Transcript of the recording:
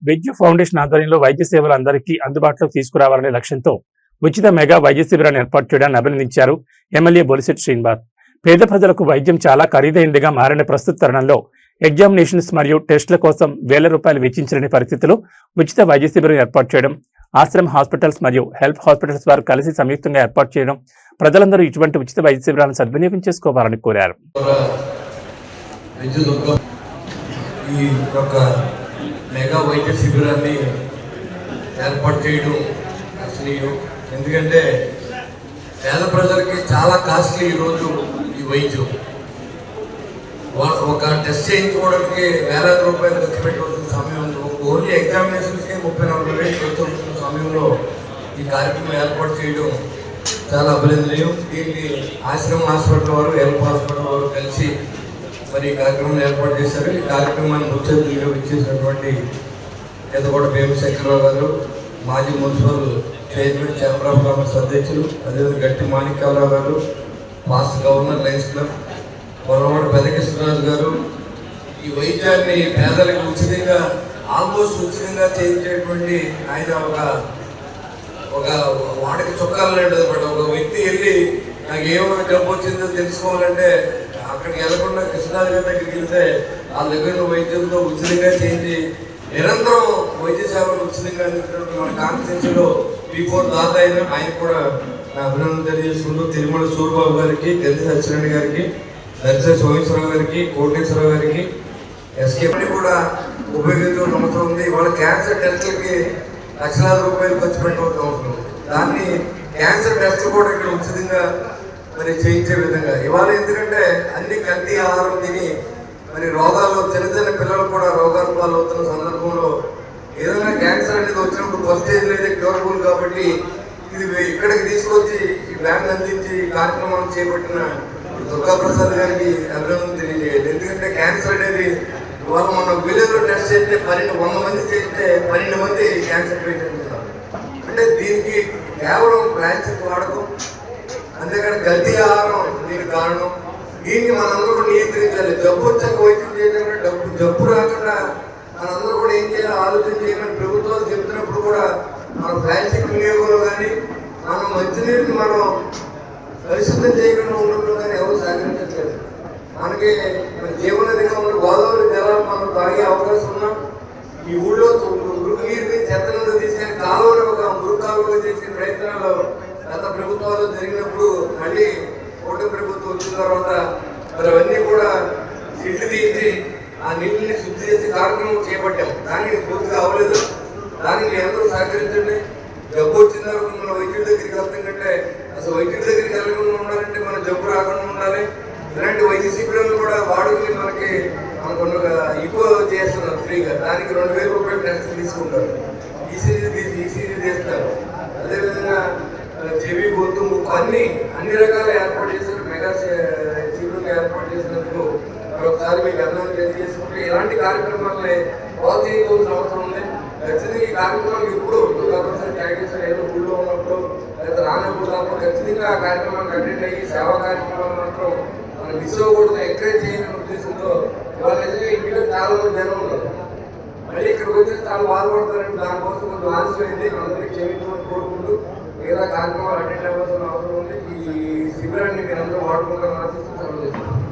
బిగ్యూ foundation ఆధ్వర్యంలో వైద్య సేవలు అందరికీ అందుబాటులోకి తీసుకురావాలనే లక్ష్యంతో ఉచిత మెగా వైద్య శిబిరాన్ని ఏర్పాటు చేయడాన్ని అభినందించారు ఎమ్మెల్యే బొలిశెట్టి శ్రీనివాస్. పేద ప్రజలకు వైద్యం చాలా ఖరీదైనదిగా మారిన ప్రస్తుత తరుణంలో ఎగ్జామినేషన్స్ మరియు టెస్టుల కోసం వేల రూపాయలు వెచ్చించలేని పరిస్థితుల్లో ఉచిత వైద్య శిబిరం ఏర్పాటు చేయడం, ఆశ్రమ్ హాస్పిటల్స్ మరియు హెల్ప్ హాస్పిటల్స్ వారు కలిసి సంయుక్తంగా ఏర్పాటు చేయడం, ప్రజలందరూ ఇటువంటి ఉచిత వైద్య శిబిరాలను సద్వినియోగం చేసుకోవాలని కోరారు. మెగా వైద్య శిబిరాన్ని ఏర్పాటు చేయడం అసలు ఎందుకంటే పేద ప్రజలకి చాలా కాస్ట్లీ ఈరోజు ఈ వైద్యం. ఒక టెస్ట్ చేయించుకోవడానికి వేలాది రూపాయలు ఖర్చు పెట్టవలసిన సమయంలో ఓన్లీ ఎగ్జామినేషన్స్కి 34,000 ఖర్చు అవుతున్న సమయంలో ఈ కార్యక్రమం ఏర్పాటు చేయడం చాలా అభినందనీయం. దీన్ని ఆశ్రమ్ హాస్పిటల్ వారు, హెల్ప్ హాస్పిటల్ వారు కలిసి మరి ఈ కార్యక్రమాన్ని ఏర్పాటు చేశారు. ఈ కార్యక్రమాన్ని ముఖ్య అతిథిగా ఇచ్చేసినటువంటి ఎదగొండ భీమశంకరరావు గారు, మాజీ municipal chairman, chamber of commerce అధ్యక్షులు, అదేవిధంగా గట్టి మాణిక్యాలరావు గారు, పాస్ట్ గవర్నర్ లయన్స్ క్లబ్, పొరవాడు పెదకృష్ణరాజు గారు, ఈ వైద్యాన్ని పేదలకు ఉచితంగా ఆల్మోస్ట్ ఉచితంగా చేయించేటువంటి ఆయన ఒక వాడికి చొక్కాలు లాంటిది అనమాట. ఒక వ్యక్తి వెళ్ళి నాకు ఏమైనా జబ్బు వచ్చిందో తెలుసుకోవాలంటే అక్కడికి వెళ్ళకుండా కృష్ణరాజు గారి దగ్గరికి వెళ్తే వాళ్ళ దగ్గర వైద్యంతో ఉచితంగా చేయించి నిరంతరం వైద్య సేవలు ఉచితంగా అందించినటువంటి మన కాన్స్టిట్యూన్సీలో P4 దాత అయిన ఆయన కూడా నా అభినందన తెలియజేసుకుంటూ తిరుమల సూర్యబాబు గారికి, గంధి సత్యనారాయణ గారికి, దర్శన సోమేశ్వరరావు గారికి, కోటేశ్వరరావు గారికి, ఎస్కే కూడా ఉపయోగించడం అవసరం ఉంది. వాళ్ళ క్యాన్సర్ టెస్టులకి లక్షలాది రూపాయలు ఖర్చు పెట్టవలసిన అవసరం ఉంది. దాన్ని క్యాన్సర్ టెస్టులు కూడా ఇక్కడ ఉచితంగా మరి చేయించే విధంగా ఇవాళ, ఎందుకంటే అన్ని కల్తీ ఆహారం తిని మరి రోగాలు చిన్న చిన్న పిల్లలు కూడా రోగాలు పాలవుతున్న సందర్భంలో ఏదైనా క్యాన్సర్ అనేది వచ్చినప్పుడు ఫస్ట్ స్టేజ్ అయితే క్యూరబుల్ కాబట్టి ఇది ఇక్కడికి తీసుకొచ్చి ఈ బ్యాన్ అందించి కార్యక్రమాలు చేపట్టిన దుర్గాప్రసాద్ గారికి అభినందన తెలియజేయాలి. ఎందుకంటే క్యాన్సర్ అనేది ఇవాళ మనం విలేజ్లో టెస్ట్ చేస్తే 100 మంది చేస్తే 12 మంది క్యాన్సర్ పేషెంట్ ఉన్నారు. అంటే దీనికి కేవలం ప్లాస్టిక్ వాడకం, అంతేకాని కల్తీ ఆహారం దీనికి కారణం. దీన్ని మనందరూ నియంత్రించాలి. జబ్బు వచ్చాక వైద్యం చేయడం, జబ్బు రాకుండా మనందరూ కూడా ఏం చేయాలో ఆలోచన చేయమని ప్రభుత్వాలు చెబుతున్నప్పుడు కూడా మన ప్లాస్టిక్ వినియోగంలో కానీ మనం మంచినీటిని మనం పరిశుద్ధం చేయకుండా ఉండడంలో కానీ ఎవరు సహకరించట్లేదు. మనకి జీవనదిగా ఉన్న గోదావరి జలాలు మనం తాగే అవకాశం ఉన్నాం. ఈ ఊళ్ళో మురుగు నీరుని చెత్త నుండి తీసుకెళ్ళి కాలువని ఒక మురుగు కాలువగా చేసిన ప్రయత్నాలు గత ప్రభుత్వాలు జరిగినప్పుడు మళ్ళీ కూటమి ప్రభుత్వం వచ్చిన తర్వాత మరి అవన్నీ కూడా సిట్లు తీసి ఆ నీటిని శుద్ధి చేసి కార్యక్రమం చేపట్టాం. దానికి పూర్తిగా అవ్వలేదు. దానికి మీ అందరూ సహకరించండి. జబ్బు వచ్చిన తర్వాత మన వైద్యుడి దగ్గరికి వెళ్తాం కంటే అసలు వైద్యుడి దగ్గరికి వెళ్ళకుండా ఉండాలంటే మన జబ్బు రాకుండా ఉండాలి. ఇలాంటి వైద్య శిబిరాలు కూడా వాడుకుని మనకు ఎక్కువ చేస్తున్నారు ఫ్రీగా. దానికి 2,000 రూపాయలు టెస్ట్ తీసుకుంటారు. ఈసీజీ చేస్తారు. అదేవిధంగా చెవి, గొంతు, ముక్కు అన్ని రకాల ఏర్పాటు చేశారు. మెగా శిబిరం ఏర్పాటు చేసినందుకు మరొకసారి మీకు అభినందన తెలియజేసుకుంటే ఇలాంటి కార్యక్రమాలని ప్రోత్సహించాల్సిన అవసరం ఉంది. ఖచ్చితంగా ఈ కార్యక్రమాలు ఇప్పుడు ట్యాగేషన్ ఏదో ఊళ్ళో ఉన్నప్పుడు లేదా రానప్పుడు తప్ప ఖచ్చితంగా ఆ కార్యక్రమాన్ని అటెండ్ అయ్యి సేవా కార్యక్రమాలు మాత్రం మనం మిస్ అవ్వకూడదు, ఎంకరేజ్ చేయాలనే ఉద్దేశంతో ఇవాళ ఇంటిలో చాలా మంది జనం ఉన్నారు. మళ్ళీ ఇక్కడికి వచ్చి చాలా బాధపడతారంటే దానికోసం కొంచెం ఆలస్యం అయింది. అందరికీ క్షమించమని కోరుకుంటూ మిగతా కార్యక్రమాలు అటెండ్ అవ్వాల్సిన అవసరం ఉంది. ఈ శిబిరాన్ని మీరందరూ వాడుకుంటారని ఆశిస్తూ సెలవు చేస్తున్నాను.